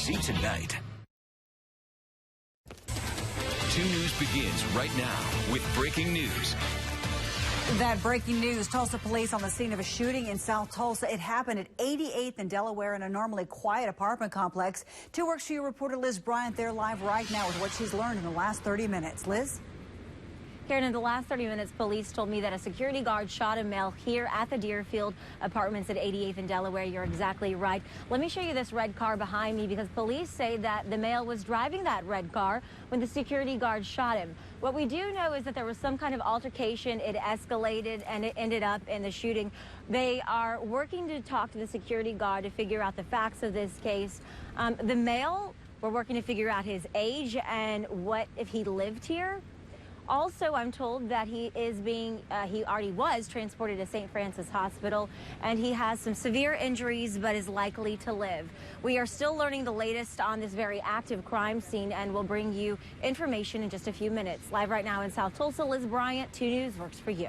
See tonight. 2 News begins right now with breaking news. That breaking news, Tulsa police on the scene of a shooting in South Tulsa. It happened at 88th and Delaware in a normally quiet apartment complex. 2 Works for You reporter Liz Bryant there live right now with what she's learned in the last 30 minutes. Liz? Karen, in the last 30 minutes, police told me that a security guard shot a male here at the Deerfield Apartments at 88th and Delaware. You're exactly right. Let me show you this red car behind me because police say that the male was driving that red car when the security guard shot him. What we do know is that there was some kind of altercation. It escalated and it ended up in the shooting. They are working to talk to the security guard to figure out the facts of this case. The male, we're working to figure out his age and what if he lived here. Also, I'm told that he already was transported to St. Francis Hospital, and he has some severe injuries, but is likely to live. We are still learning the latest on this very active crime scene, and we'll bring you information in just a few minutes. Live right now in South Tulsa, Liz Bryant, 2 News Works for You.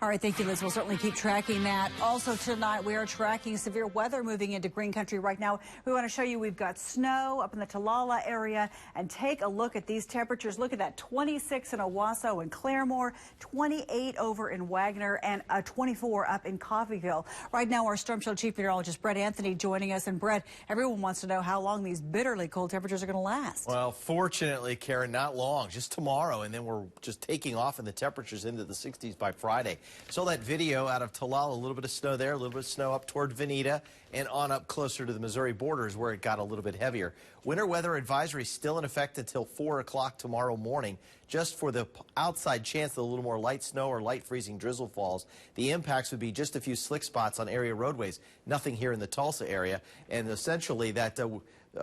All right, thank you, Liz. We'll certainly keep tracking that. Also tonight, we are tracking severe weather moving into Green Country right now. We want to show you we've got snow up in the Talala area, and take a look at these temperatures. Look at that, 26 in Owasso and Claremore, 28 over in Wagner, and 24 up in Coffeyville. Right now, our Storm Shield Chief Meteorologist Brett Anthony joining us. And Brett, everyone wants to know how long these bitterly cold temperatures are going to last. Well, fortunately, Karen, not long, just tomorrow, and then we're just taking off in the temperatures into the 60s by Friday. Saw that video out of Talala, a little bit of snow there, a little bit of snow up toward Veneta, and on up closer to the Missouri borders where it got a little bit heavier. Winter weather advisory still in effect until 4 o'clock tomorrow morning, just for the outside chance that a little more light snow or light freezing drizzle falls. The impacts would be just a few slick spots on area roadways, nothing here in the Tulsa area, and essentially that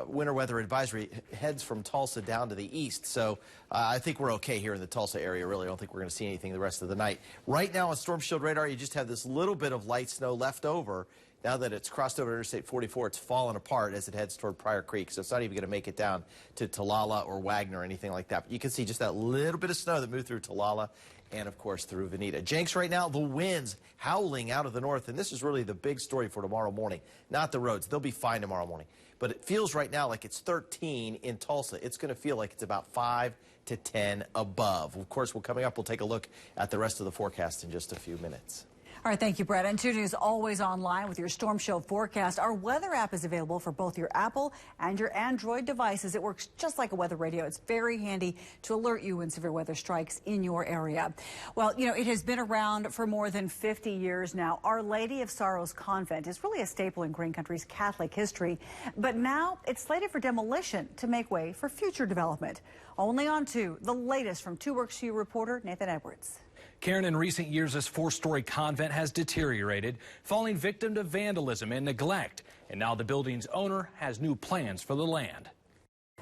winter weather advisory heads from Tulsa down to the east. So I think we're okay here in the Tulsa area. Really, I don't think we're going to see anything the rest of the night. Right now on Storm Shield radar, you just have this little bit of light snow left over. Now that it's crossed over Interstate 44, it's fallen apart as it heads toward Pryor Creek. So it's not even going to make it down to Talala or Wagner or anything like that. But you can see just that little bit of snow that moved through Talala and, of course, through Veneta. Jenks, right now, the winds howling out of the north. And this is really the big story for tomorrow morning, not the roads. They'll be fine tomorrow morning. But it feels right now like it's 13 in Tulsa. It's going to feel like it's about 5 to 10 above. Of course, coming up, we'll take a look at the rest of the forecast in just a few minutes. All right, thank you, Brett. And 2 News always online with your Storm Shield forecast. Our weather app is available for both your Apple and your Android devices. It works just like a weather radio. It's very handy to alert you when severe weather strikes in your area. Well, you know, it has been around for more than 50 years now. Our Lady of Sorrows Convent is really a staple in Green Country's Catholic history. But now it's slated for demolition to make way for future development. Only on 2, the latest from 2 Works for You reporter Nathan Edwards. Karen, in recent years, this 4-story convent has deteriorated, falling victim to vandalism and neglect. And now the building's owner has new plans for the land.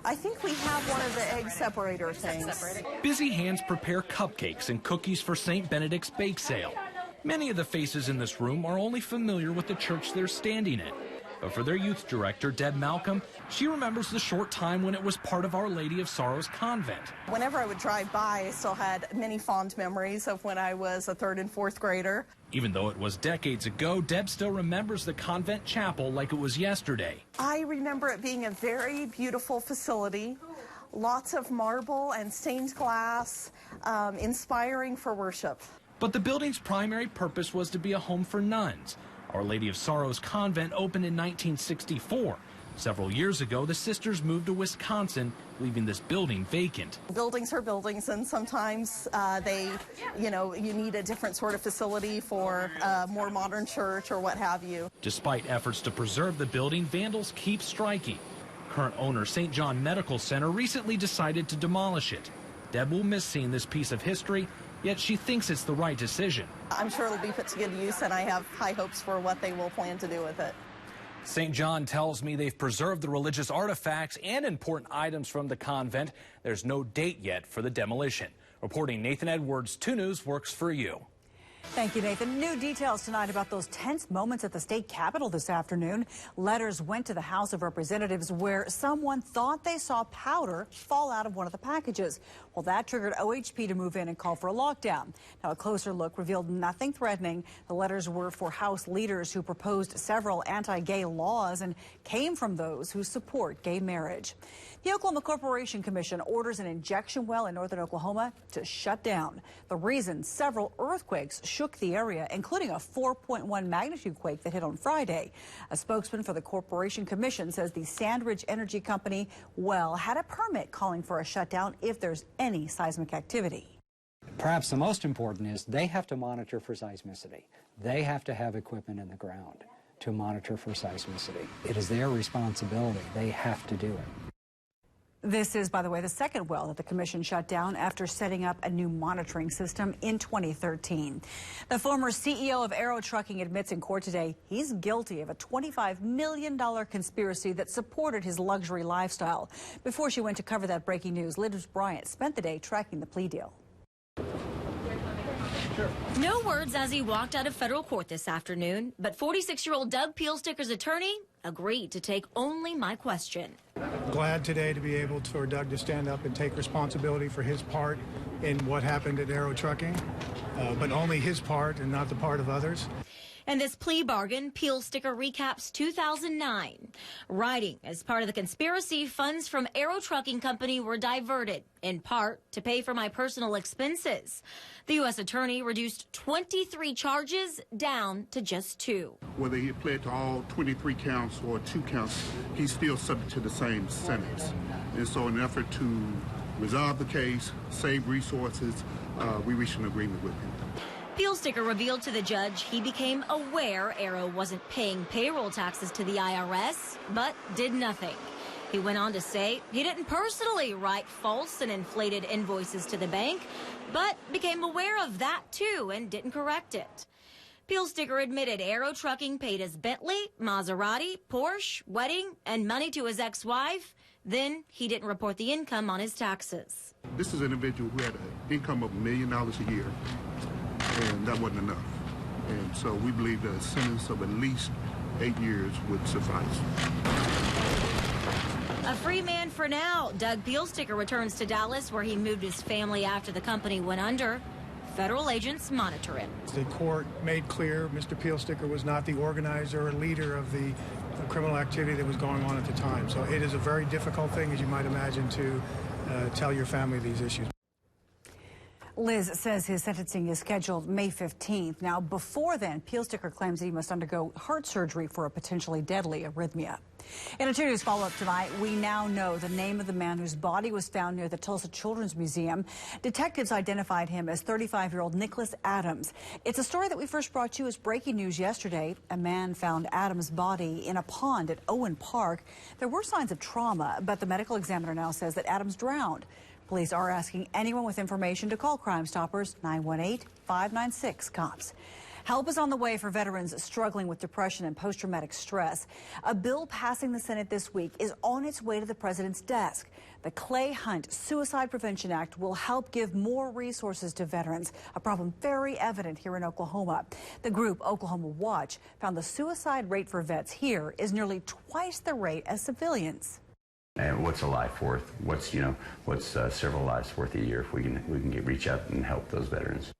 I think we have one of the egg separator things. Busy hands prepare cupcakes and cookies for St. Benedict's bake sale. Many of the faces in this room are only familiar with the church they're standing in. But for their youth director, Deb Malcolm, she remembers the short time when it was part of Our Lady of Sorrows Convent. Whenever I would drive by, I still had many fond memories of when I was a 3rd and 4th grader. Even though it was decades ago, Deb still remembers the convent chapel like it was yesterday. I remember it being a very beautiful facility, lots of marble and stained glass, inspiring for worship. But the building's primary purpose was to be a home for nuns. Our Lady of Sorrows Convent opened in 1964. Several years ago, the sisters moved to Wisconsin, leaving this building vacant. Buildings are buildings, and sometimes you need a different sort of facility for a more modern church or what have you. Despite efforts to preserve the building, vandals keep striking. Current owner St. John Medical Center recently decided to demolish it. Deb will miss seeing this piece of history, yet she thinks it's the right decision. I'm sure it'll be put to good use, and I have high hopes for what they will plan to do with it. St. John tells me they've preserved the religious artifacts and important items from the convent. There's no date yet for the demolition. Reporting Nathan Edwards, 2 News Works for You. Thank you, Nathan. New details tonight about those tense moments at the state capitol this afternoon. Letters went to the House of Representatives where someone thought they saw powder fall out of one of the packages. Well, that triggered OHP to move in and call for a lockdown. Now, a closer look revealed nothing threatening. The letters were for House leaders who proposed several anti-gay laws and came from those who support gay marriage. The Oklahoma Corporation Commission orders an injection well in northern Oklahoma to shut down. The reason: several earthquakes shook the area, including a 4.1 magnitude quake that hit on Friday. A spokesman for the Corporation Commission says the Sandridge Energy Company well had a permit calling for a shutdown if there's any seismic activity. Perhaps the most important is they have to monitor for seismicity. They have to have equipment in the ground to monitor for seismicity. It is their responsibility. They have to do it. This is, by the way, the second well that the commission shut down after setting up a new monitoring system in 2013. The former CEO of Aero Trucking admits in court today he's guilty of a $25 million conspiracy that supported his luxury lifestyle. Before she went to cover that breaking news, Liz Bryant spent the day tracking the plea deal. No words as he walked out of federal court this afternoon, but 46-year-old Doug Peelsticker's attorney agreed to take only my question. Glad today to be able for Doug to stand up and take responsibility for his part in what happened at Aero Trucking, but only his part and not the part of others. And this plea bargain, Peelsticker recaps 2009. Writing, as part of the conspiracy, funds from Aero Trucking Company were diverted, in part, to pay for my personal expenses. The U.S. attorney reduced 23 charges down to just 2. Whether he pled to all 23 counts or 2 counts, he's still subject to the same sentence. And so in an effort to resolve the case, save resources, we reached an agreement with him. Peelsticker revealed to the judge he became aware Aero wasn't paying payroll taxes to the IRS, but did nothing. He went on to say he didn't personally write false and inflated invoices to the bank, but became aware of that too and didn't correct it. Peelsticker admitted Aero Trucking paid his Bentley, Maserati, Porsche, wedding, and money to his ex-wife. Then he didn't report the income on his taxes. This is an individual who had an income of $1 million a year, and that wasn't enough. And so we believe that a sentence of at least 8 years would suffice. A free man for now. Doug Peelsticker returns to Dallas, where he moved his family after the company went under. Federal agents monitor him. The court made clear Mr. Peelsticker was not the organizer or leader of the criminal activity that was going on at the time. So it is a very difficult thing, as you might imagine, to tell your family these issues. Liz says his sentencing is scheduled May 15th. Now, before then, Peelsticker claims that he must undergo heart surgery for a potentially deadly arrhythmia. In a 2 News follow-up tonight, we now know the name of the man whose body was found near the Tulsa Children's Museum. Detectives identified him as 35-year-old Nicholas Adams. It's a story that we first brought you as breaking news yesterday. A man found Adams' body in a pond at Owen Park. There were signs of trauma, but the medical examiner now says that Adams drowned. Police are asking anyone with information to call Crime Stoppers 918-596-COPS. Help is on the way for veterans struggling with depression and post-traumatic stress. A bill passing the Senate this week is on its way to the president's desk. The Clay Hunt Suicide Prevention Act will help give more resources to veterans, a problem very evident here in Oklahoma. The group Oklahoma Watch found the suicide rate for vets here is nearly twice the rate as civilians. And what's a life worth? What's several lives worth a year if we can reach out and help those veterans?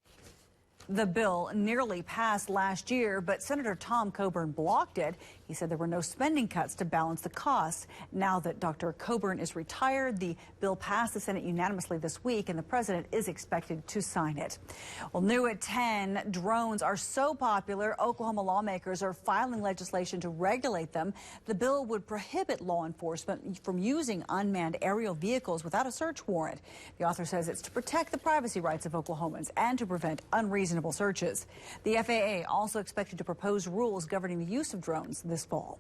The bill nearly passed last year, but Senator Tom Coburn blocked it. He said there were no spending cuts to balance the costs. Now that Dr. Coburn is retired, the bill passed the Senate unanimously this week, and the president is expected to sign it. Well, new at 10, drones are so popular, Oklahoma lawmakers are filing legislation to regulate them. The bill would prohibit law enforcement from using unmanned aerial vehicles without a search warrant. The author says it's to protect the privacy rights of Oklahomans and to prevent unreasonable searches. The FAA also expected to propose rules governing the use of drones this fall.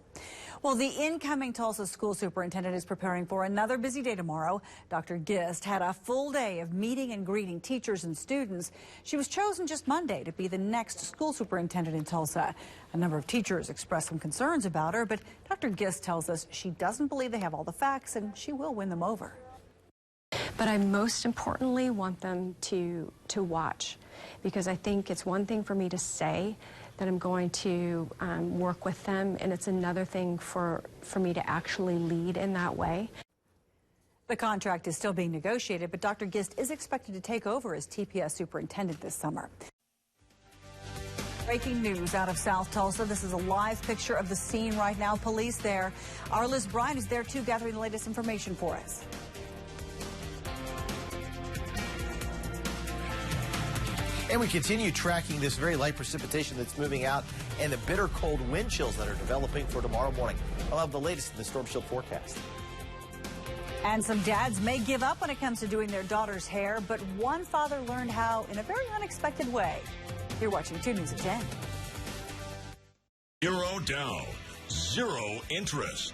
Well, the incoming Tulsa school superintendent is preparing for another busy day tomorrow. Dr. Gist had a full day of meeting and greeting teachers and students. She was chosen just Monday to be the next school superintendent in Tulsa. A number of teachers expressed some concerns about her, but Dr. Gist tells us she doesn't believe they have all the facts and she will win them over. But I most importantly want them to watch because I think it's one thing for me to say that I'm going to work with them, and it's another thing for me to actually lead in that way. The contract is still being negotiated, but Dr. Gist is expected to take over as TPS superintendent this summer. Breaking news out of South Tulsa. This is a live picture of the scene right now. Police there. Our Liz Bryant is there too, gathering the latest information for us. And we continue tracking this very light precipitation that's moving out and the bitter cold wind chills that are developing for tomorrow morning. I'll have the latest in the Storm Shield forecast. And some dads may give up when it comes to doing their daughter's hair, but one father learned how in a very unexpected way. You're watching 2 News at 10. 0 down, 0 interest.